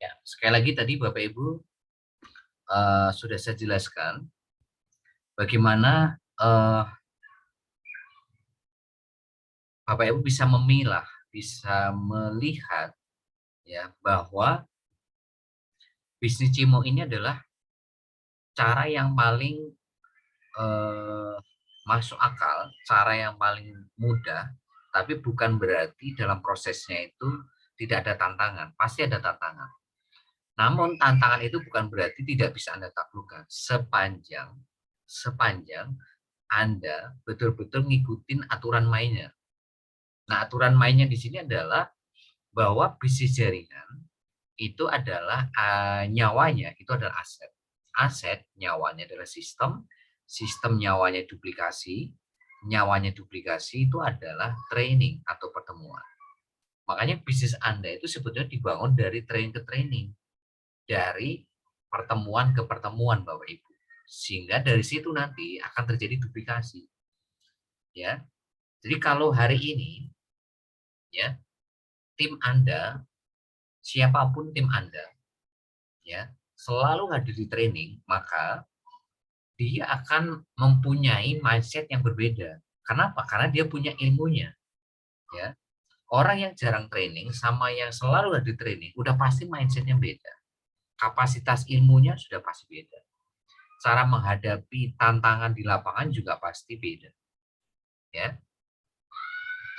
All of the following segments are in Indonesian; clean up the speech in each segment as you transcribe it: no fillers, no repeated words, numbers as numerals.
Ya, sekali lagi tadi Bapak Ibu sudah saya jelaskan bagaimana Bapak Ibu bisa memilah, bisa melihat ya bahwa bisnis Cimo ini adalah cara yang paling masuk akal, cara yang paling mudah, tapi bukan berarti dalam prosesnya itu tidak ada tantangan, pasti ada tantangan. Namun tantangan itu bukan berarti tidak bisa Anda taklukkan sepanjang Anda betul-betul ngikutin aturan mainnya. Nah, aturan mainnya di sini adalah bahwa bisnis jaringan itu adalah nyawanya itu adalah aset. Aset nyawanya adalah sistem, sistem nyawanya duplikasi, nyawanya duplikasi itu adalah training atau pertemuan. Makanya bisnis Anda itu sebetulnya dibangun dari training ke training, dari pertemuan ke pertemuan Bapak Ibu. Sehingga dari situ nanti akan terjadi duplikasi. Ya. Jadi kalau hari ini ya, tim Anda, siapapun tim Anda ya, selalu hadir di training, maka dia akan mempunyai mindset yang berbeda. Kenapa? Karena dia punya ilmunya. Ya. Orang yang jarang training sama yang selalu hadir training, udah pasti mindsetnya beda. Kapasitas ilmunya sudah pasti beda. Cara menghadapi tantangan di lapangan juga pasti beda. Ya.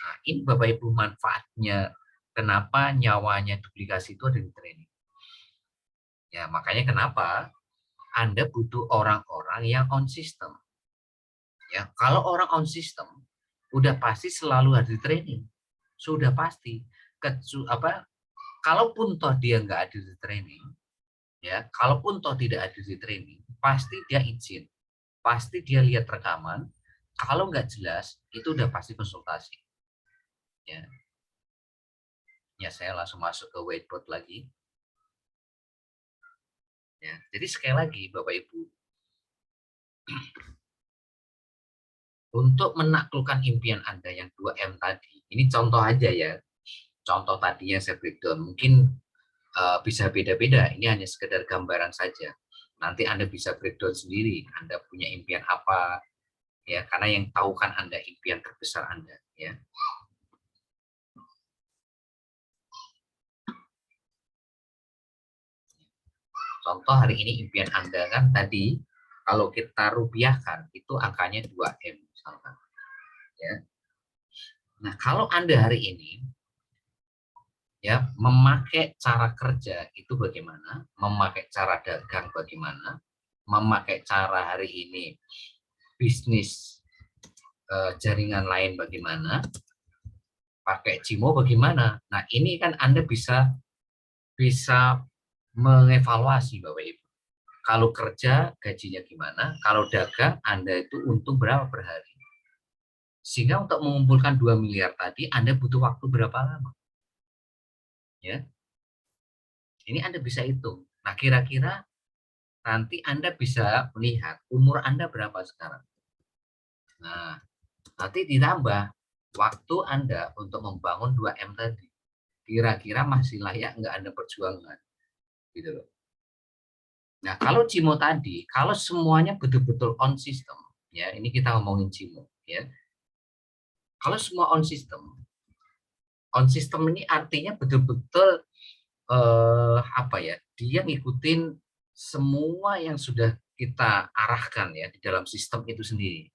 Nah, ini Bapak Ibu manfaatnya kenapa nyawanya duplikasi itu ada di training. Ya, makanya kenapa Anda butuh orang-orang yang on system. Ya, kalau orang on system, udah pasti selalu hadir training. Sudah pasti. Kalaupun toh dia nggak hadir di training, ya, kalaupun toh tidak hadir di training, pasti dia izin. Pasti dia lihat rekaman. Kalau nggak jelas, itu udah pasti konsultasi. Ya, ya saya langsung masuk ke whiteboard lagi. Ya, jadi sekali lagi Bapak Ibu, untuk menaklukkan impian Anda yang 2M tadi, ini contoh aja ya, contoh tadi yang saya breakdown, mungkin bisa beda-beda, ini hanya sekedar gambaran saja. Nanti Anda bisa breakdown sendiri, Anda punya impian apa, ya, karena yang tahu kan Anda impian terbesar Anda, ya. Contoh hari ini impian Anda kan tadi, kalau kita rupiahkan, itu angkanya 2M, misalkan. Ya. Nah, kalau Anda hari ini ya memakai cara kerja itu bagaimana, memakai cara dagang bagaimana, memakai cara hari ini bisnis jaringan lain bagaimana, pakai Cimo bagaimana. Nah, ini kan Anda bisa mengevaluasi Bapak Ibu. Kalau kerja gajinya gimana, kalau dagang Anda itu untung berapa per hari. Sehingga untuk mengumpulkan 2 miliar tadi Anda butuh waktu berapa lama. Ya. Ini Anda bisa hitung. Nah, kira-kira nanti Anda bisa melihat umur Anda berapa sekarang. Nah, nanti ditambah waktu Anda untuk membangun 2M tadi. Kira-kira masih layak nggak Anda perjuangkan? Gitu loh. Nah, kalau Cimo tadi, kalau semuanya betul-betul on system, ya ini kita ngomongin Cimo, ya. Kalau semua on system ini artinya betul-betul apa ya? Dia ngikutin semua yang sudah kita arahkan ya di dalam sistem itu sendiri.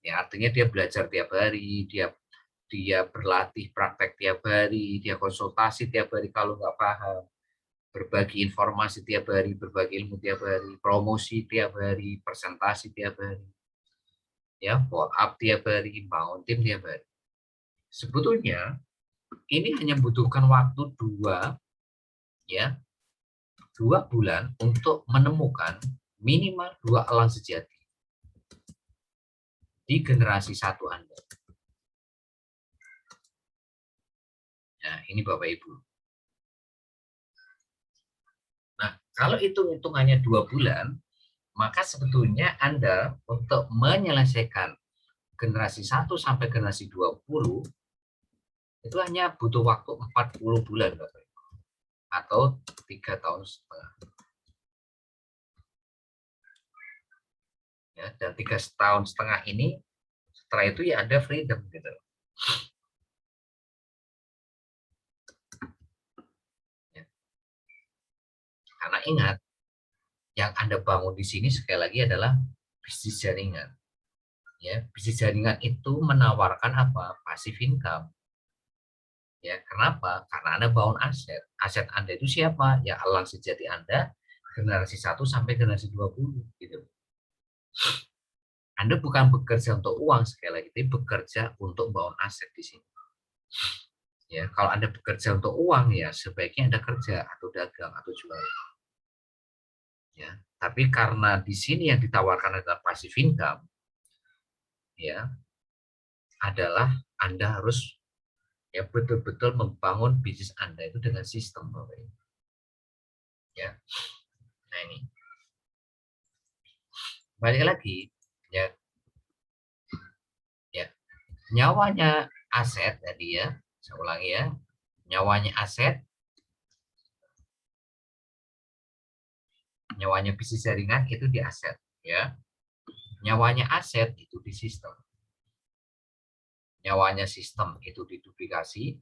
Ya, artinya dia belajar tiap hari, dia berlatih praktek tiap hari, dia konsultasi tiap hari kalau nggak paham, berbagi informasi tiap hari, berbagi ilmu tiap hari, promosi tiap hari, presentasi tiap hari, ya, follow up tiap hari, bangun tim tiap hari. Sebetulnya ini hanya membutuhkan waktu 2 bulan untuk menemukan minimal 2 elang sejati di generasi 1 Anda. Nah, ini Bapak Ibu. Nah, kalau hitung-hitungannya 2 bulan, maka sebetulnya Anda untuk menyelesaikan generasi 1 sampai generasi 20 itu hanya butuh waktu 40 bulan Bapak Ibu. Atau 3 tahun setengah. Ya, dan 3 tahun setengah ini setelah itu ya Anda freedom gitu. Ya. Karena ingat, yang Anda bangun di sini sekali lagi adalah bisnis jaringan. Ya, bisnis jaringan itu menawarkan apa? Passive income. Ya, kenapa? Karena Anda bangun aset. Aset Anda itu siapa? Ya, elang sejati Anda generasi 1 sampai generasi 20 gitu. Anda bukan bekerja untuk uang sekali lagi, tapi bekerja untuk bangun aset di sini. Ya, kalau Anda bekerja untuk uang ya sebaiknya Anda kerja atau dagang atau jual. Ya, tapi karena di sini yang ditawarkan adalah passive income, ya, adalah Anda harus ya betul-betul membangun bisnis Anda itu dengan sistem, Bapak Ibu. Ya. Nah, ini. Balik lagi, ya. Ya. Nyawanya aset tadi ya. Saya ulangi ya. Nyawanya aset, nyawanya bisnis jaringan itu di aset, ya. Nyawanya aset itu di sistem. Nyawanya sistem itu di duplikasi.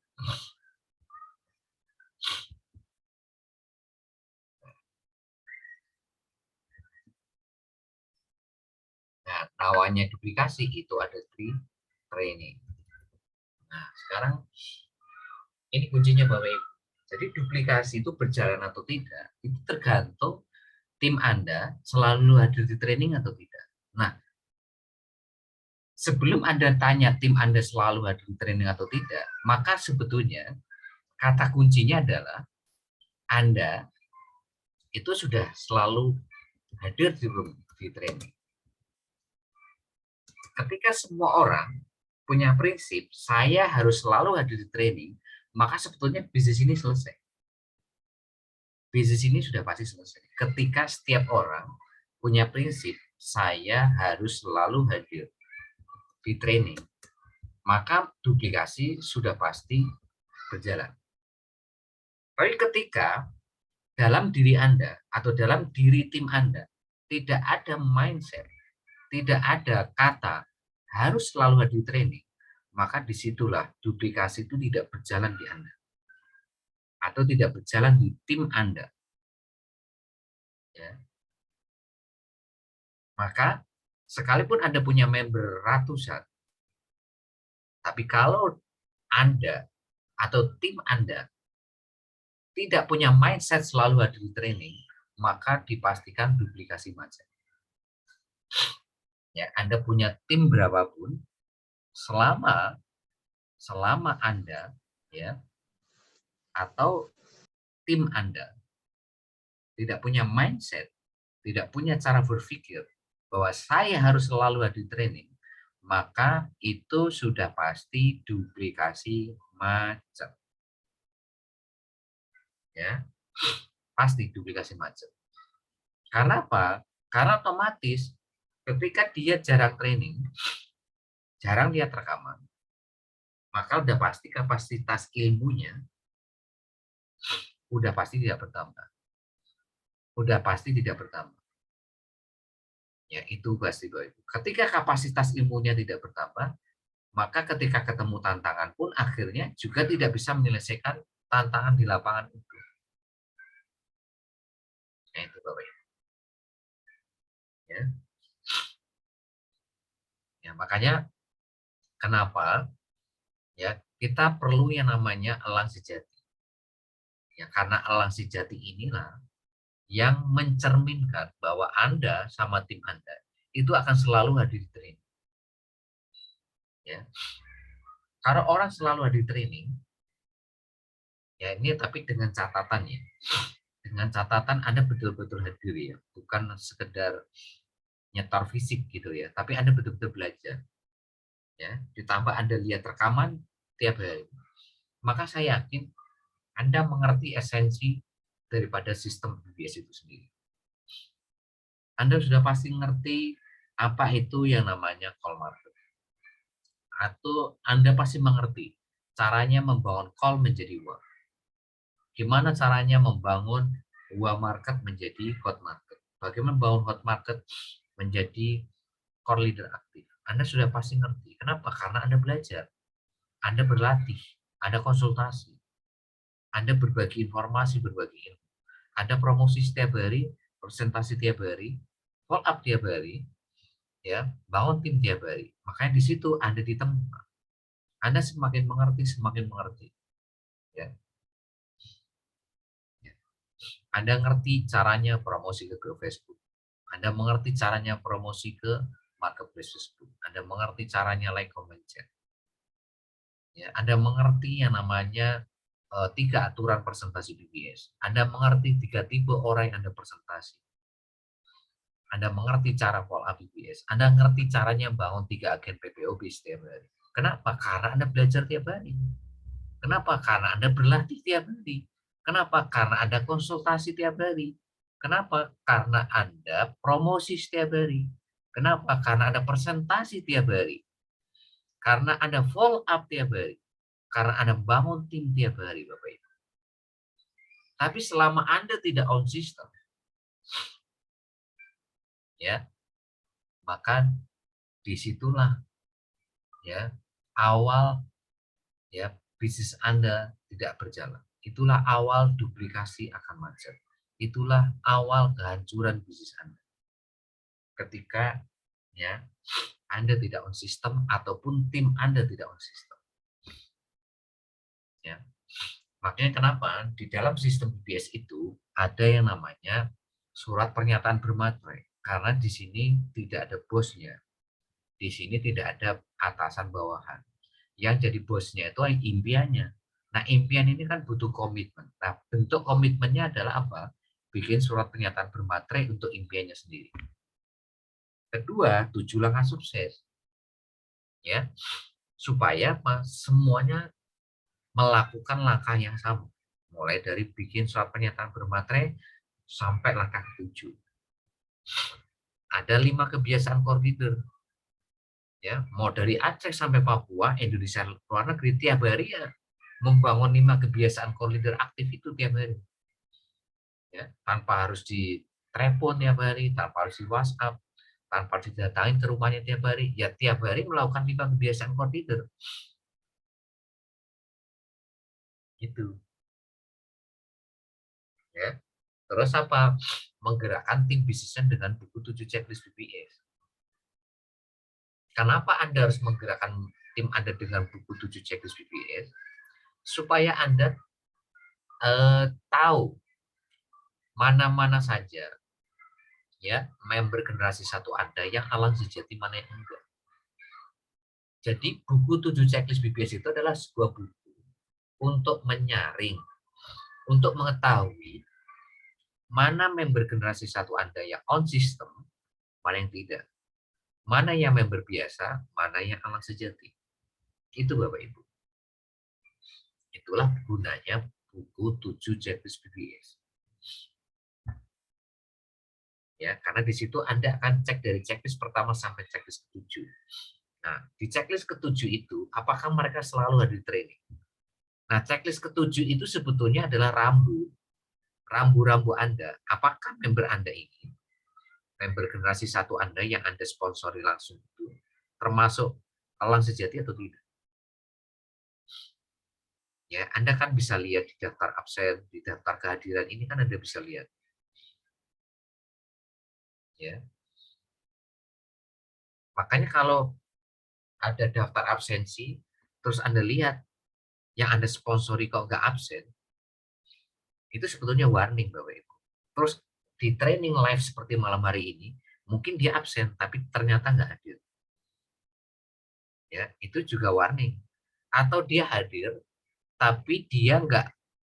Nah, nyawanya duplikasi itu ada di training. Nah, sekarang ini kuncinya Bapak Ibu. Jadi duplikasi itu berjalan atau tidak, itu tergantung tim Anda selalu hadir di training atau tidak. Nah, sebelum Anda tanya tim Anda selalu hadir di training atau tidak, maka sebetulnya kata kuncinya adalah Anda itu sudah selalu hadir di training. Ketika semua orang punya prinsip, saya harus selalu hadir di training, maka sebetulnya bisnis ini selesai. Bisnis ini sudah pasti selesai. Ketika setiap orang punya prinsip, saya harus selalu hadir di training, maka duplikasi sudah pasti berjalan. Tapi ketika dalam diri Anda atau dalam diri tim Anda tidak ada mindset, tidak ada kata harus selalu hadir di training, maka disitulah duplikasi itu tidak berjalan di Anda atau tidak berjalan di tim Anda. Ya. Maka sekalipun Anda punya member ratusan, tapi kalau Anda atau tim Anda tidak punya mindset selalu hadir di training, maka dipastikan duplikasi macet. Ya, Anda punya tim berapapun, selama Anda ya atau tim Anda tidak punya mindset, tidak punya cara berpikir bahwa saya harus selalu hadir di training, maka itu sudah pasti duplikasi macet. Ya, pasti duplikasi macet. Karena apa? Karena otomatis ketika dia jarang training, jarang lihat rekaman, maka udah pasti kapasitas ilmunya udah pasti tidak bertambah. Udah pasti tidak bertambah. Ya, itu pasti Bapak Ibu. Ketika kapasitas ilmunya tidak bertambah, maka ketika ketemu tantangan pun akhirnya juga tidak bisa menyelesaikan tantangan di lapangan itu. Nah, itu Bapak Ibu. Ya. Ya, makanya kenapa ya kita perlu yang namanya elang sejati. Ya, karena elang sejati inilah yang mencerminkan bahwa Anda sama tim Anda itu akan selalu hadir di training. Ya. Kalau orang selalu hadir di training, ya ini tapi dengan catatan ya. Dengan catatan Anda betul-betul hadir ya, bukan sekedar nyetor fisik gitu ya, tapi Anda betul-betul belajar. Ya, ditambah Anda lihat rekaman tiap hari. Maka saya yakin Anda mengerti esensi daripada sistem BBS itu sendiri. Anda sudah pasti ngerti apa itu yang namanya call market. Atau Anda pasti mengerti caranya membangun call menjadi uang. Gimana caranya membangun sebuah market menjadi hot market? Bagaimana membangun hot market menjadi core leader aktif? Anda sudah pasti ngerti. Kenapa? Karena Anda belajar, Anda berlatih, Anda konsultasi, Anda berbagi informasi, berbagi ilmu. Anda promosi setiap hari, presentasi tiap hari, follow up tiap hari, ya, bangun tim tiap hari. Makanya di situ Anda ditemukan. Anda semakin mengerti, ya. Anda ngerti caranya promosi ke grup Facebook. Anda mengerti caranya promosi ke marketplace Facebook. Anda mengerti caranya like, comment, chat. Ya, Anda mengerti yang namanya 3 aturan presentasi BBS. Anda mengerti 3 tipe orang yang Anda presentasi. Anda mengerti cara follow up BBS. Anda mengerti caranya bangun 3 agen PPOB setiap hari. Kenapa? Karena Anda belajar tiap hari. Kenapa? Karena Anda berlatih tiap hari. Kenapa? Karena Anda konsultasi tiap hari. Kenapa? Karena Anda promosi setiap hari. Kenapa? Karena Anda presentasi tiap hari. Karena Anda follow up tiap hari. Karena Anda bangun tim tiap hari, Bapak Ibu. Tapi selama Anda tidak on system, ya, maka disitulah, ya, awal, ya, bisnis Anda tidak berjalan. Itulah awal duplikasi akan macet. Itulah awal kehancuran bisnis Anda. Ketika, ya, Anda tidak on system ataupun tim Anda tidak on system. Ya. Makanya kenapa di dalam sistem BBS itu ada yang namanya surat pernyataan bermaterai. Karena di sini tidak ada bosnya. Di sini tidak ada atasan bawahan. Yang jadi bosnya itu impiannya. Nah, impian ini kan butuh komitmen. Nah, bentuk komitmennya adalah apa? Bikin surat pernyataan bermaterai untuk impiannya sendiri. Kedua, 7 langkah sukses. Ya, supaya semuanya melakukan langkah yang sama. Mulai dari bikin surat pernyataan bermaterai sampai langkah ke-7. Ada 5 kebiasaan core leader. Ya, mau dari Aceh sampai Papua, Indonesia luar negeri tiap hari ya membangun 5 kebiasaan core leader aktif itu tiap hari. Ya, tanpa harus di telepon tiap hari, tanpa harus di WhatsApp, tanpa didatangin ke rumahnya tiap hari, ya tiap hari melakukan 5 kebiasaan core leader. Gitu. Ya. Terus apa? Menggerakkan tim bisnisnya dengan buku 7 checklist BBS. Kenapa Anda harus menggerakkan tim Anda dengan buku 7 checklist BBS? Supaya Anda tahu mana-mana saja, ya, member generasi 1 Anda yang halang sejati, mana yang enggak. Jadi buku 7 checklist BBS itu adalah sebuah buku untuk menyaring, untuk mengetahui mana member generasi 1 Anda yang on system, mana yang tidak. Mana yang member biasa, mana yang halang sejati. Itu Bapak Ibu. Itulah gunanya buku 7 checklist BBS. Ya, karena di situ Anda akan cek dari checklist pertama sampai checklist ke-7. Nah, di checklist ke-7 itu, apakah mereka selalu hadir training? Nah, checklist ke-7 itu sebetulnya adalah rambu-rambu Anda. Apakah member Anda ini, member generasi 1 Anda yang Anda sponsori langsung itu, termasuk halang sejati atau tidak? Ya, Anda kan bisa lihat di daftar absen, di daftar kehadiran ini kan Anda bisa lihat. Ya. Makanya kalau ada daftar absensi, terus Anda lihat yang Anda sponsori kok nggak absen, itu sebetulnya warning Bapak Ibu. Terus di training live seperti malam hari ini, mungkin dia absen, tapi ternyata nggak hadir. Ya, itu juga warning. Atau dia hadir, tapi dia nggak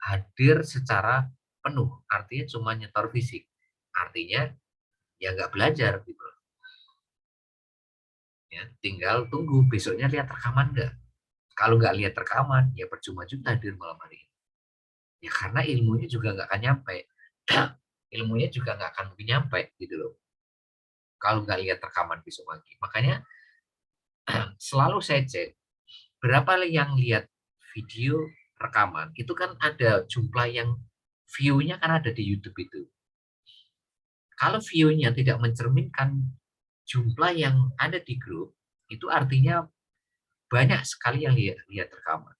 hadir secara penuh, artinya cuma nyetor fisik. Artinya ya nggak belajar gitu. Ya, tinggal tunggu besoknya lihat rekaman nggak. Kalau nggak lihat rekaman, ya percuma juga hadir malam hari ini. Ya karena ilmunya juga nggak akan nyampe. Ilmunya juga nggak akan mungkin nyampe gitu loh. Kalau nggak lihat rekaman besok pagi. Makanya selalu saya cek berapa yang lihat video, rekaman, itu kan ada jumlah yang view-nya kan ada di YouTube itu. Kalau view-nya tidak mencerminkan jumlah yang ada di grup, itu artinya banyak sekali yang lihat rekaman.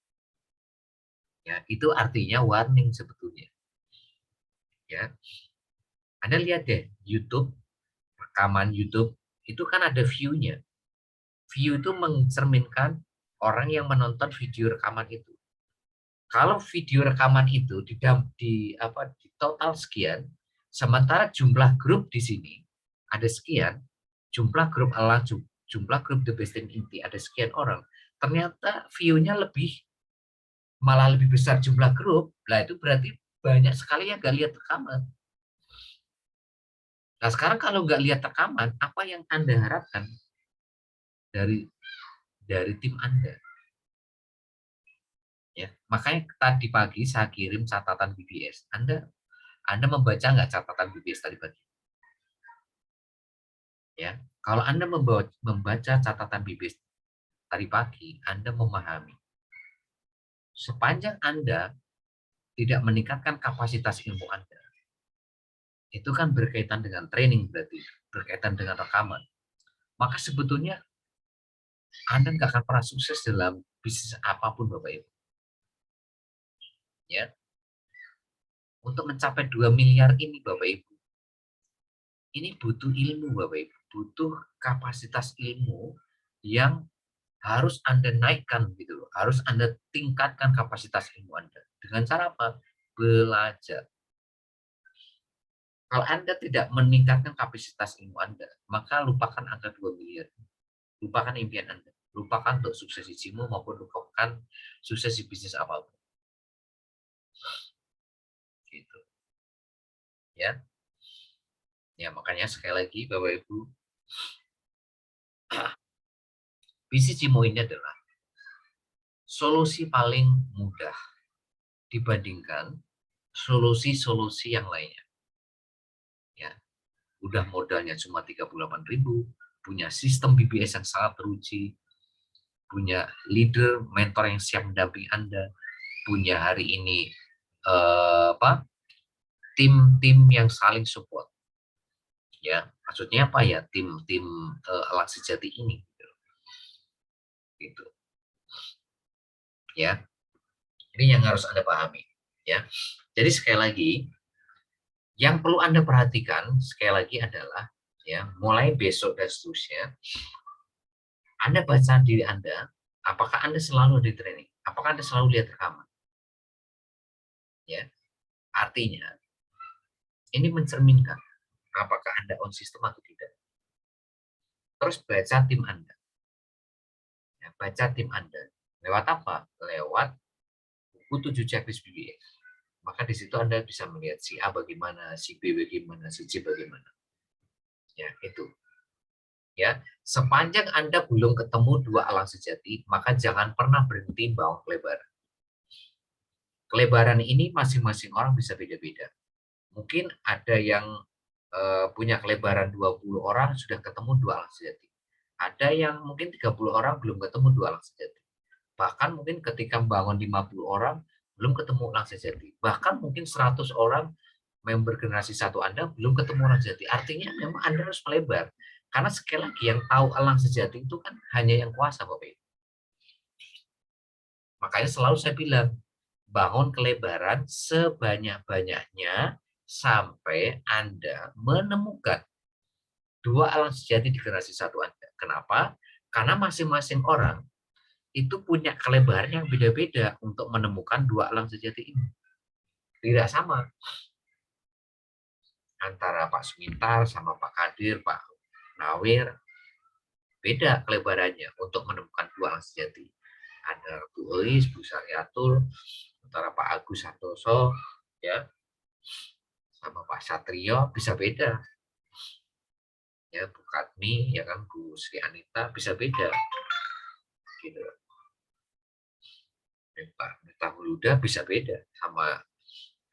Ya, itu artinya warning sebetulnya. Ya, Anda lihat deh YouTube, rekaman YouTube itu kan ada view-nya. View itu mencerminkan orang yang menonton video rekaman itu. Kalau video rekaman itu di total sekian, sementara jumlah grup di sini ada sekian, jumlah grup jumlah grup The Best in Inti ada sekian orang, ternyata view-nya malah lebih besar jumlah grup. Lah itu berarti banyak sekali yang nggak lihat rekaman. Nah sekarang kalau nggak lihat rekaman, apa yang Anda harapkan dari tim Anda? Ya, makanya tadi pagi saya kirim catatan BBS. Anda membaca nggak catatan BBS tadi pagi? Ya, kalau Anda membaca catatan BBS tadi pagi, Anda memahami. Sepanjang Anda tidak meningkatkan kapasitas ilmu Anda, itu kan berkaitan dengan training berarti, berkaitan dengan rekaman. Maka sebetulnya Anda nggak akan pernah sukses dalam bisnis apapun, Bapak Ibu. Ya, untuk mencapai 2 miliar ini, Bapak Ibu, ini butuh ilmu, Bapak Ibu, butuh kapasitas ilmu yang harus Anda naikkan gitu loh. Harus Anda tingkatkan kapasitas ilmu Anda. Dengan cara apa? Belajar. Kalau Anda tidak meningkatkan kapasitas ilmu Anda, maka lupakan angka 2 miliar. Lupakan impian Anda. Lupakan untuk sukses di jimu maupun lupakan sukses di bisnis apapun. Gitu. Ya. Ya, makanya sekali lagi Bapak Ibu, bisnis jimu ini adalah solusi paling mudah dibandingkan solusi-solusi yang lainnya. Ya, udah modalnya cuma 38.000, punya sistem BBS yang sangat teruji, punya leader, mentor yang siap mendampingi Anda, punya hari ini tim-tim yang saling support. Ya, maksudnya apa ya? Tim-tim Elang Sejati ini. Gitu. Ya. Ini yang harus Anda pahami, ya. Jadi sekali lagi, yang perlu Anda perhatikan sekali lagi adalah ya, mulai besok dan seterusnya, Anda baca diri Anda, apakah Anda selalu di training? Apakah Anda selalu lihat rekaman? Ya, artinya ini mencerminkan apakah Anda on system atau tidak. Terus baca tim Anda. Ya, baca tim Anda. Lewat apa? Lewat buku 7 checklist BBS. Maka di situ Anda bisa melihat si A bagaimana, si B bagaimana, si C bagaimana. Ya, itu. Ya, sepanjang Anda belum ketemu dua alang sejati, maka jangan pernah berhenti bangun kelebaran. Kelebaran ini masing-masing orang bisa beda-beda. Mungkin ada yang punya kelebaran 20 orang sudah ketemu dua alang sejati. Ada yang mungkin 30 orang belum ketemu dua alang sejati. Bahkan mungkin ketika membangun 50 orang belum ketemu alang sejati. Bahkan mungkin 100 orang member generasi satu Anda belum ketemu alang sejati. Artinya memang Anda harus melebar. Karena sekali lagi yang tahu alang sejati itu kan hanya yang kuasa, Bapak Ibu. Makanya selalu saya bilang, bangun kelebaran sebanyak-banyaknya sampai Anda menemukan dua alang sejati di generasi satu Anda. Kenapa? Karena masing-masing orang itu punya kelebaran yang beda-beda untuk menemukan dua alang sejati ini. Tidak sama antara Pak Sumintar sama Pak Kadir, Pak Nawir, beda kelebarannya untuk menemukan dua alang sejati. Ada Bu Elis, Bu Saryatul, antara Pak Agus Santoso, ya, sama Pak Satrio bisa beda. Ya, Bu Kadmi, ya kan, Bu Sri Anita bisa beda. Gitu. Pak Miftah Huluda bisa beda sama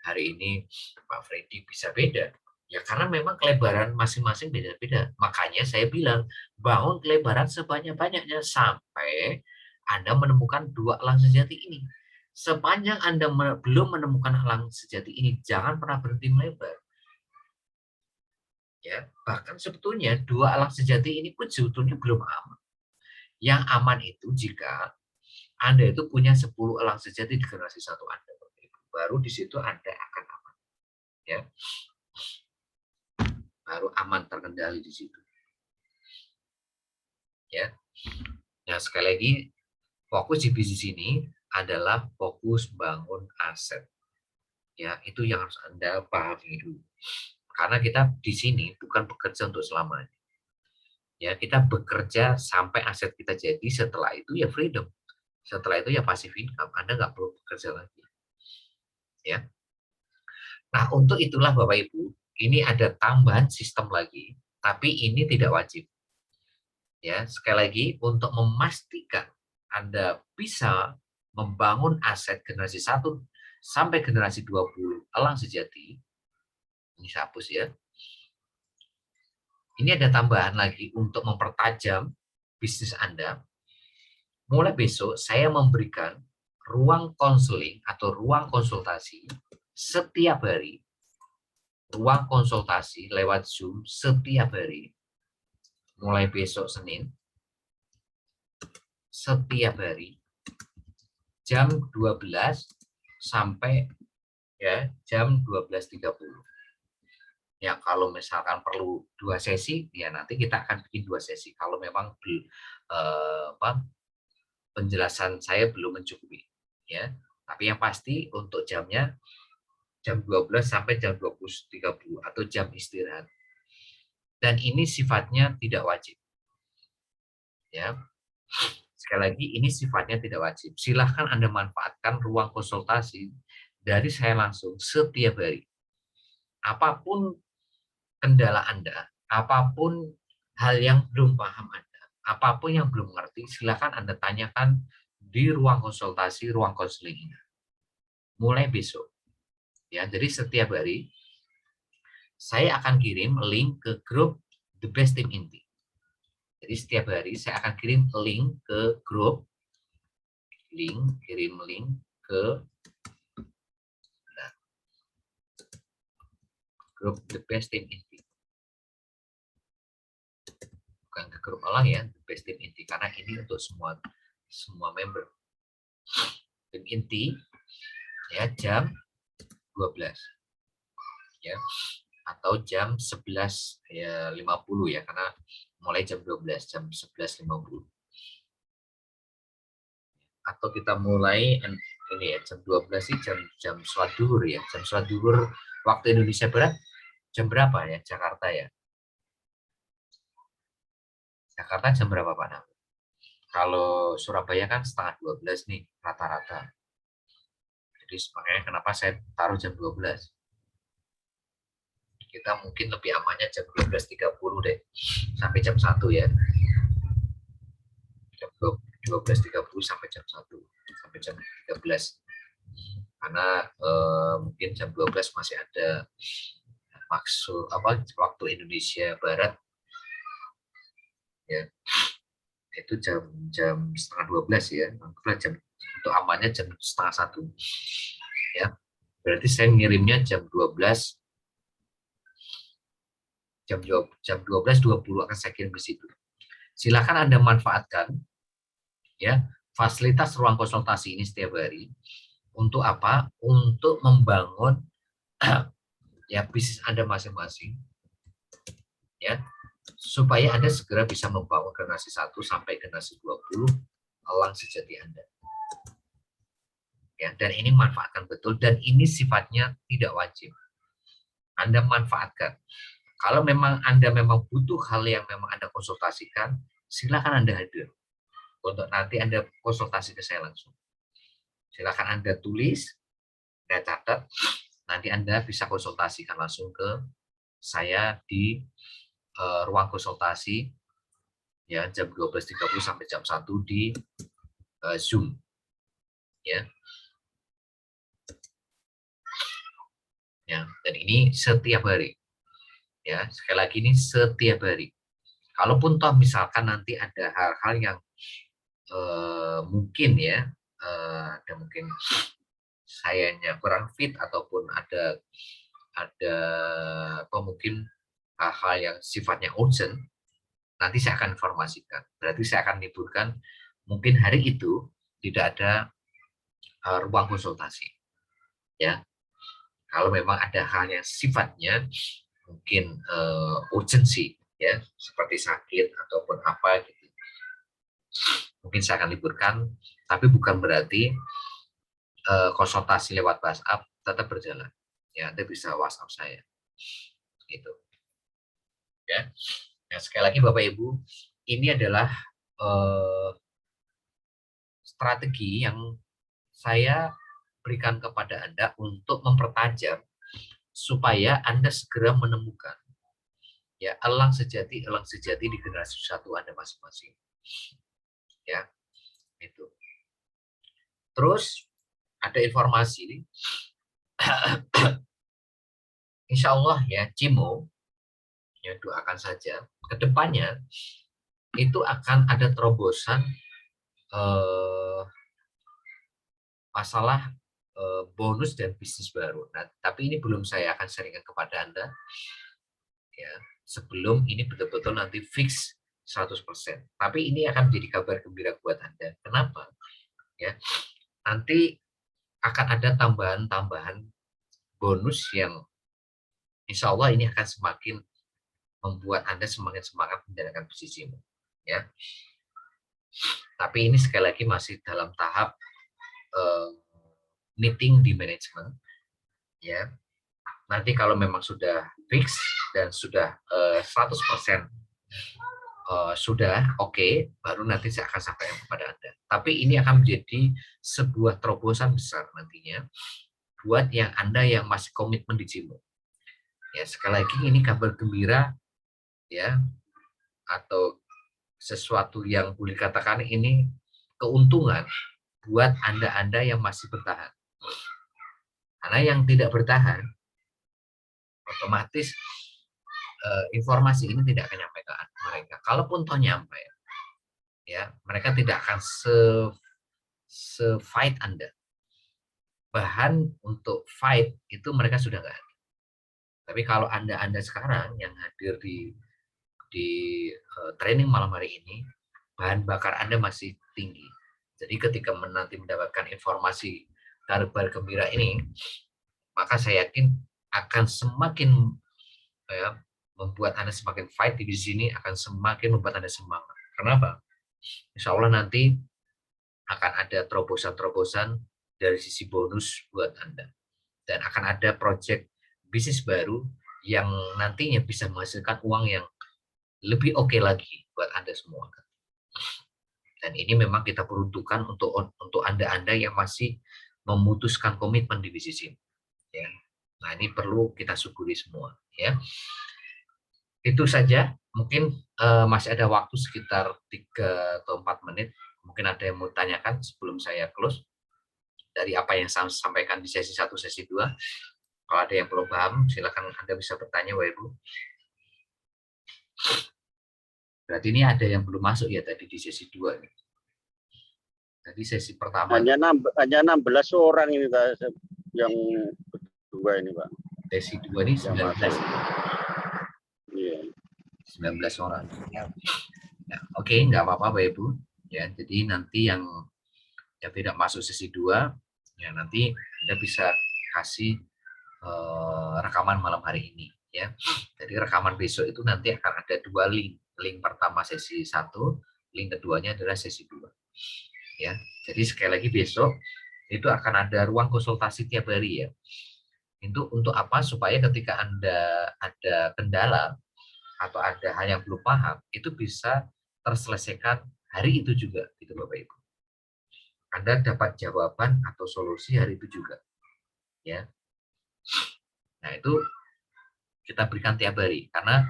hari ini Pak Freddy bisa beda. Ya karena memang kelebaran masing-masing beda-beda. Makanya saya bilang bangun kelebaran sebanyak-banyaknya sampai Anda menemukan dua alang sejati ini. Sepanjang Anda belum menemukan elang sejati ini, jangan pernah berhenti melebar. Ya, bahkan sebetulnya dua elang sejati ini pun sebetulnya belum aman. Yang aman itu jika Anda itu punya 10 elang sejati di generasi satu Anda. Baru di situ Anda akan aman. Ya. Baru aman terkendali di situ. Ya. Nah, sekali lagi, fokus di bisnis ini adalah fokus bangun aset. Ya, itu yang harus Anda pahami dulu. Karena kita di sini bukan bekerja untuk selamanya. Ya, kita bekerja sampai aset kita jadi, setelah itu ya freedom. Setelah itu ya passive income. Anda nggak perlu bekerja lagi. Ya. Nah, untuk itulah Bapak Ibu, ini ada tambahan sistem lagi, tapi ini tidak wajib. Ya, sekali lagi untuk memastikan Anda bisa membangun aset generasi 1 sampai generasi 20 elang sejati, ini saya hapus ya. Ini ada tambahan lagi untuk mempertajam bisnis Anda. Mulai besok saya memberikan ruang konseling atau ruang konsultasi setiap hari. Ruang konsultasi lewat Zoom setiap hari. Mulai besok Senin. Setiap hari. Jam 12 sampai ya jam 12.30. Ya, kalau misalkan perlu 2 sesi, ya nanti kita akan bikin 2 sesi. Kalau memang penjelasan saya belum mencukupi, ya. Tapi yang pasti untuk jamnya jam 12 sampai jam 20.30 atau jam istirahat. Dan ini sifatnya tidak wajib. Ya. Sekali lagi, ini sifatnya tidak wajib. Silahkan Anda manfaatkan ruang konsultasi dari saya langsung setiap hari. Apapun kendala Anda, apapun hal yang belum paham Anda, apapun yang belum mengerti, silakan Anda tanyakan di ruang konsultasi, ruang konseling ini. Mulai besok. Ya, jadi setiap hari saya akan kirim link ke grup The Best Team Inti. Jadi setiap hari saya akan kirim link ke grup, kirim link ke grup The Best Team Inti. Bukan ke grup elang ya, The Best Team Inti, karena ini untuk semua member. Tim inti ya jam 12 ya atau jam 11 ya 50 ya, karena mulai jam 12 jam 11.50 atau kita mulai ini ya jam 12 sih jam sholat duhur ya, jam sholat duhur waktu Indonesia Barat jam berapa ya Jakarta ya? Jakarta jam berapa Pak Nam? Kalau Surabaya kan setengah 12 nih rata-rata. Jadi makanya kenapa saya taruh jam 12. Kita mungkin lebih amannya jam 12.30 deh. Sampai jam 1 ya. Jam 12.30 sampai jam 1. Sampai jam 13. Karena mungkin jam 12 masih ada maksud waktu Indonesia Barat ya, itu jam setengah 12 ya, jam untuk amannya jam setengah 1 ya, berarti saya ngirimnya jam 12 jam 12.20 akan saya kirim ke situ. Silakan Anda manfaatkan ya fasilitas ruang konsultasi ini setiap hari untuk apa? Untuk membangun ya bisnis Anda masing-masing ya, supaya Anda segera bisa membangun generasi 1 sampai generasi 20 elang sejati Anda. Ya, dan ini manfaatkan betul, dan ini sifatnya tidak wajib. Anda manfaatkan. Kalau memang Anda memang butuh hal yang memang Anda konsultasikan, silakan Anda hadir untuk nanti Anda konsultasi ke saya langsung. Silakan Anda tulis, Anda catat, nanti Anda bisa konsultasikan langsung ke saya di ruang konsultasi ya jam 12.30 sampai jam 1 di Zoom ya. Ya, dan ini setiap hari. Ya, sekali lagi ini setiap hari. Kalaupun toh misalkan nanti ada hal-hal yang mungkin ya ada mungkin sayanya kurang fit ataupun ada atau mungkin hal-hal yang sifatnya urgent, nanti saya akan informasikan. Berarti saya akan liburkan mungkin hari itu tidak ada ruang konsultasi. Ya, kalau memang ada hal yang sifatnya mungkin urgensi, ya, seperti sakit ataupun apa gitu, mungkin saya akan liburkan. Tapi bukan berarti konsultasi lewat WhatsApp tetap berjalan. Ya, Anda bisa WhatsApp saya. Gitu. Ya. Nah, sekali lagi Bapak Ibu, ini adalah strategi yang saya berikan kepada Anda untuk mempertajam supaya Anda segera menemukan ya elang sejati di generasi satu Anda masing-masing. Ya, itu. Terus ada informasi insya Allah ya, Cimo, ya doakan saja kedepannya itu akan ada terobosan masalah bonus dan bisnis baru. Nah, tapi ini belum saya akan sharingkan kepada Anda ya, sebelum ini betul-betul nanti fix 100%. Tapi ini akan menjadi kabar gembira buat Anda. Kenapa? Ya, nanti akan ada tambahan-tambahan bonus yang insya Allah ini akan semakin membuat Anda semakin semangat menjalankan bisnis ini. Ya. Tapi ini sekali lagi masih dalam tahap meeting di manajemen. Ya. Nanti kalau memang sudah fix dan sudah 100% sudah oke, baru nanti saya akan sampaikan kepada Anda. Tapi ini akan menjadi sebuah terobosan besar nantinya buat yang Anda yang masih komitmen di Cimo. Ya, sekali lagi ini kabar gembira ya, atau sesuatu yang boleh katakan ini keuntungan buat Anda-Anda yang masih bertahan. Karena yang tidak bertahan otomatis informasi ini tidak akan nyampe ke mereka. Kalaupun toh nyampe, ya mereka tidak akan se-fight Anda. Bahan untuk fight itu mereka sudah nggak ada. Tapi kalau Anda sekarang yang hadir di training malam hari ini, bahan bakar Anda masih tinggi. Jadi ketika nanti mendapatkan informasi kabar gembira ini, maka saya yakin akan semakin membuat Anda semakin fight di sini, akan semakin membuat Anda semangat. Kenapa? Insya Allah nanti akan ada terobosan-terobosan dari sisi bonus buat Anda. Dan akan ada proyek bisnis baru yang nantinya bisa menghasilkan uang yang lebih oke lagi buat Anda semua. Dan ini memang kita peruntukkan untuk Anda-Anda yang masih memutuskan komitmen di bisnis ini. Ya. Nah, ini perlu kita syukuri semua. Ya. Itu saja. Mungkin masih ada waktu sekitar 3 atau 4 menit. Mungkin ada yang mau tanyakan sebelum saya close. Dari apa yang saya sampaikan di sesi 1, sesi 2. Kalau ada yang belum paham, silakan Anda bisa bertanya, Bapak Ibu. Berarti ini ada yang belum masuk ya tadi di sesi 2 nih. Tadi sesi pertama hanya 16 orang ini Pak, yang kedua ini Pak. Sesi 2 ini 19. Iya. 19 orang. Ya, oke, nggak apa-apa Bapak Ibu. Ya, jadi nanti yang tidak masuk sesi 2, ya nanti Anda bisa kasih rekaman malam hari ini. Ya, jadi rekaman besok itu nanti akan ada 2 link. Link pertama sesi 1, link keduanya adalah sesi 2. Ya, jadi sekali lagi besok itu akan ada ruang konsultasi tiap hari ya. Untuk apa? Supaya ketika Anda ada kendala atau ada hal yang belum paham, itu bisa terselesaikan hari itu juga, gitu Bapak Ibu. Anda dapat jawaban atau solusi hari itu juga, ya. Nah itu kita berikan tiap hari. Karena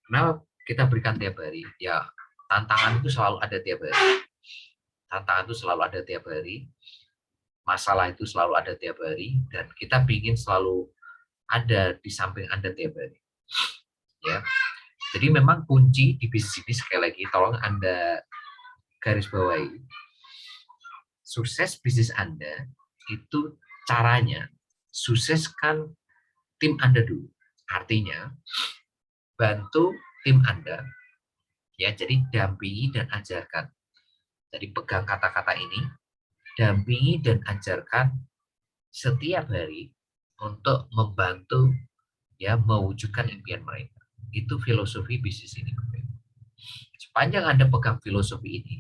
kenapa kita berikan tiap hari? Ya tantangan itu selalu ada tiap hari. Tantangan itu selalu ada tiap hari. Masalah itu selalu ada tiap hari. Dan kita ingin selalu ada di samping Anda tiap hari. Ya. Jadi memang kunci di bisnis ini sekali lagi tolong Anda garis bawahi. sukses bisnis Anda itu caranya sukseskan tim Anda dulu. Artinya bantu tim Anda, ya, jadi dampingi dan ajarkan. Jadi pegang kata-kata ini, dampingi dan ajarkan setiap hari untuk membantu, ya, mewujudkan impian mereka. Itu filosofi bisnis ini. Sepanjang Anda pegang filosofi ini,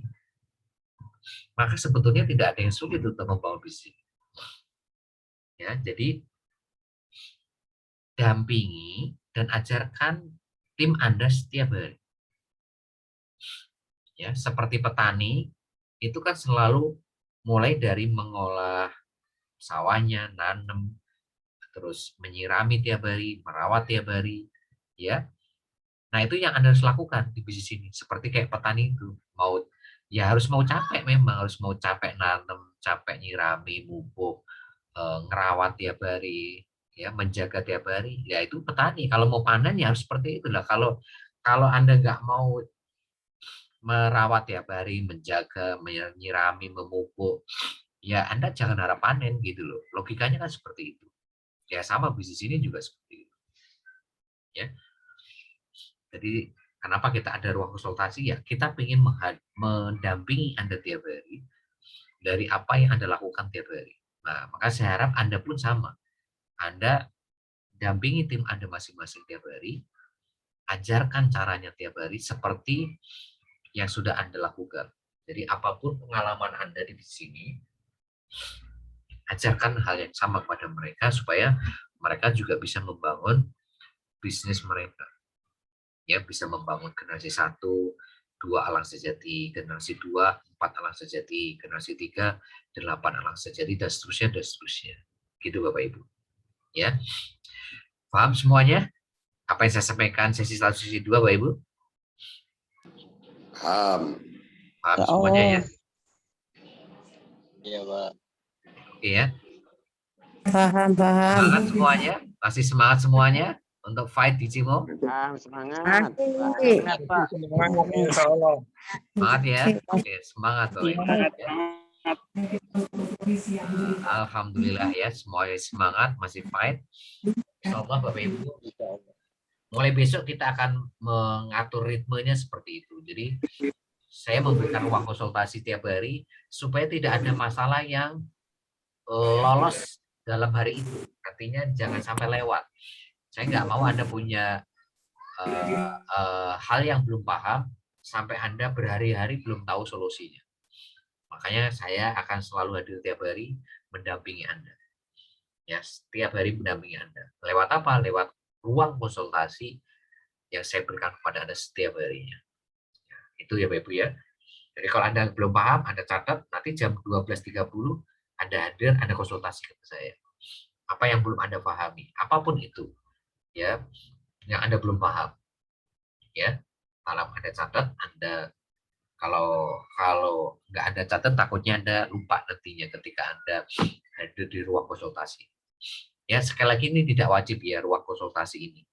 maka sebetulnya tidak ada yang sulit untuk membangun bisnis. Ya, jadi dampingi dan ajarkan tim Anda setiap hari. Ya, seperti petani itu kan selalu mulai dari mengolah sawahnya, nanam, terus menyirami tiap hari, merawat tiap hari, ya. Nah, itu yang Anda harus lakukan di bisnis ini. Seperti kayak petani itu, harus mau capek, memang harus mau capek nanam, capek nyirami, pupuk, ngerawat tiap hari, ya, menjaga tiap hari. Ya itu petani. Kalau mau panen ya harus seperti itulah. Kalau Anda nggak mau merawat tiap hari, menjaga, menyirami, memupuk, ya Anda jangan harap panen gitu loh. Logikanya kan seperti itu. Ya sama bisnis ini juga seperti itu. Ya. Jadi kenapa kita ada ruang konsultasi? Ya kita ingin mendampingi Anda tiap hari dari apa yang Anda lakukan tiap hari. Nah, maka saya harap Anda pun sama. Anda dampingi tim Anda masing-masing tiap hari, ajarkan caranya tiap hari seperti yang sudah Anda lakukan. Jadi apapun pengalaman Anda di sini, ajarkan hal yang sama kepada mereka supaya mereka juga bisa membangun bisnis mereka. Ya, bisa membangun generasi 1, 2 alang sejati, generasi 2, 4 alang sejati, generasi 3, 8 alang sejati, dan seterusnya, dan seterusnya. Gitu Bapak Ibu. Ya. Paham semuanya? Apa yang saya sampaikan sesi 1, sesi 2 Bapak Ibu? Paham. Paham semuanya ya? Iya, Pak. Oke ya. Paham. Semangat semuanya? Masih semangat semuanya untuk fight di Cimo? Semangat. Semangat, Pak. Semangat ya? Oke, semangat Bapak Ibu. Ya. Alhamdulillah ya, semuanya semangat, masih fight. Insyaallah Bapak Ibu. Mulai besok kita akan mengatur ritmenya seperti itu. Jadi saya memberikan ruang konsultasi tiap hari supaya tidak ada masalah yang lolos dalam hari itu. Artinya jangan sampai lewat. Saya nggak mau Anda punya hal yang belum paham sampai Anda berhari-hari belum tahu solusinya. Makanya saya akan selalu hadir tiap hari mendampingi Anda. Ya, setiap hari mendampingi Anda. Lewat apa? Lewat ruang konsultasi yang saya berikan kepada Anda setiap harinya. Ya, itu ya Bapak Ibu ya. Jadi kalau Anda belum paham, Anda catat, nanti jam 12.30 Anda hadir, Anda konsultasi ke saya. Apa yang belum Anda pahami, apapun itu, ya, yang Anda belum paham, ya, kalau Anda catat, Anda kalau nggak Anda catat, takutnya Anda lupa nantinya ketika Anda hadir di ruang konsultasi. Ya, sekali lagi ini tidak wajib ya ruang konsultasi ini.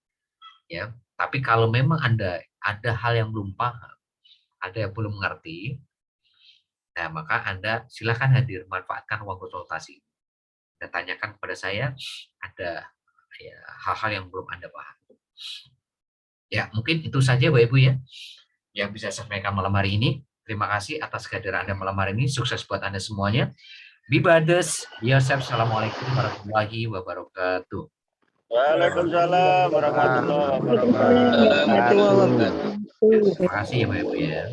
Ya, tapi kalau memang Anda ada hal yang belum paham, ada yang belum mengerti, nah maka Anda silakan hadir, manfaatkan ruang konsultasi. Dan tanyakan kepada saya, ada ya, hal-hal yang belum Anda paham. Ya, mungkin itu saja Bapak Ibu ya, yang bisa saya sampaikan malam hari ini. Terima kasih atas kehadiran Anda malam hari ini. Sukses buat Anda semuanya. Be bades, Yosef. Assalamualaikum warahmatullahi wabarakatuh. Waalaikumsalam warahmatullahi wabarakatuh. Terima kasih. Terima kasih ya Bapak Ibu ya.